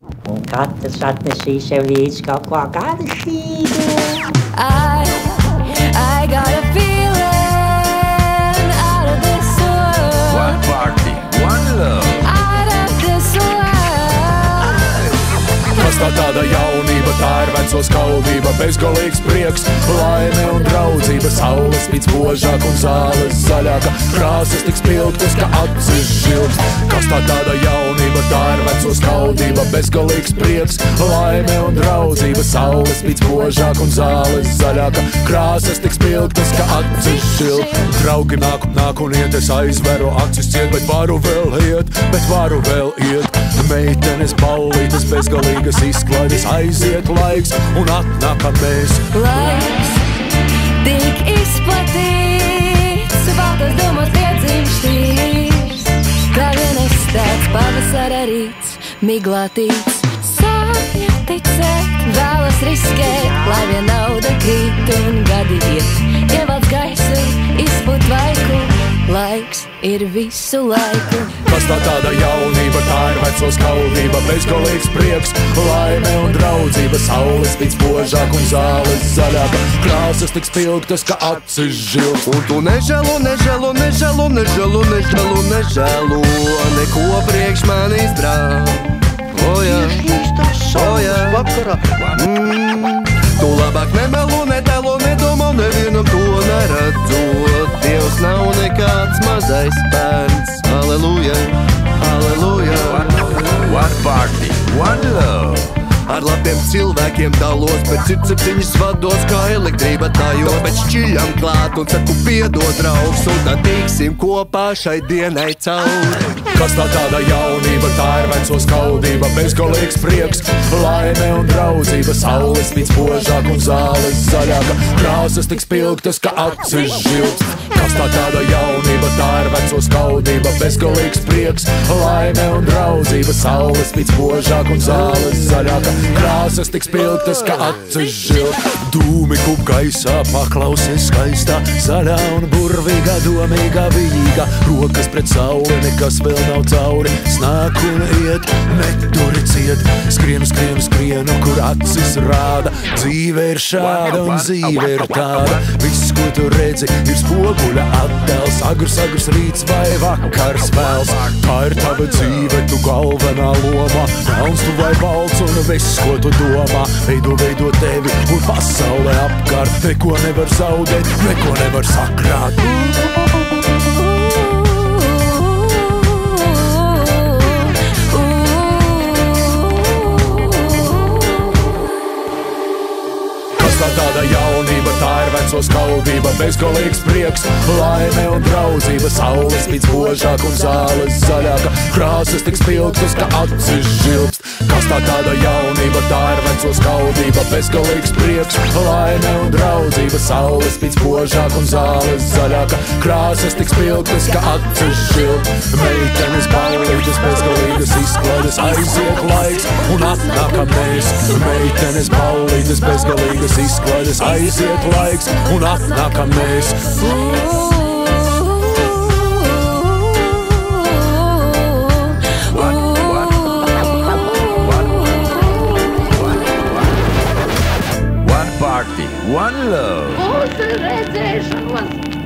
Un katrs atnesīs sev līdz kaut ko garšīgu. I got a feeling out of this world. One party, one love. Out of this world. Kas tā tāda jaunība, tā ir veco skaudība, bezgalīgs prieks, laime un draudzība, saules spīd spožāk un zāles zaļāka, krāsas tik spilgtas, ka acis žilgs. Kas tā tāda jaunība, tā ir veco skaudība, bezgalīgs prieks, laime un draudzība, saules spīd spožāk un zāles zaļāka, krāsas tik spilgtas, ka acis žilgs. Draugi nāk un iet, es aizveru acis ciet, bet varu vēl iet. Meitenes ballītes, bezgalīgas izklaides, aiziet laiks un atnākam mēs. Laiks tik izplatīts, baltas domās piedzimstīs, kā vienais tāds pavasara rīts, miglātīts. Sāpja ticēt, vēlas riskēt, lai vien nauda krīt un gadi iet. Ievelc gaisu, izpūt vaiku, laiks ir visu laiku. Kas tā tāda jaunība, tā ir veco skaudība, bezgalīgs prieks, laime un draudzība, saules spīd spožāk un zāles zaļāka, krāsas tik spilgtas, ka acis žilgs. Un tu nežēlo neko priekš manis brāl. Oja, tu labāk nemelo, netelo, nedomā, nevienam to neredzot. Dievs nav nekāds mazais bērns. Halleluja, halleluja. One party, one love. Ar labiem cilvēkiem dalos, bet sirdsapziņas vados, kā elektrība tajo, bet šķiļam klāt un saku piedod draugs, un tad tiksim kopā šai dienai cauri. Kas tā tāda jaunība, tā ir veco skaudība, bezgalīgs prieks, laime un draudzība, saules spīd spožāk un zāles zaļāka, krāsas tik spilgtas, ka acis žilgs. Kas tā tāda jaunība, tā ir veco skaudība, bezgalīgs prieks, laime un draudzība, saules spīd spožāk un zāles zaļāka, krāsas tik spilgtas, ka acis žilgs. Dūmi kup gaisā, paklausies skaistā, zaļā un burvīgā, domīgā, vijīgā, rokas pret sauli, nekas vēl nav cauri, snāk un iet, meturi ciet, skrienu, kur acis rāda, dzīve ir šāda un dzīve ir tāda, viss, ko tu redzi, ir spoguļa attēls, agrs rīts vai vakars vēls, tā ir tava dzīve, tu galvenā lomā, melns tu vai balts un viss, ko tu domā, veido tevi un pasaulē apkārt, neko nevar zaudēt, neko nevar sakrāt. Tā tāda jaunība, tā ir veco skaudība, bezgalīgs prieks, laime un draudzība, saules spīd spožāk un zāles zaļāka, krāsas tik spilgtas, ka acis žilgst. Kas tā tāda jaunība, tā ir veco skaudība, bezgalīgs prieks, laime un draudzība, saules spīd spožāk un zāles zaļāka, krāsas tik spilgtas, ka acis žilgst. Meitenes ballītes, bezgalīgas izklaides, aiziet laiks un atnākam mēs. Meitenes ballītes, bezgalīgas izklaides, aiziet laiks un atnākam mēs. One party, one love. Uz redzēšanos!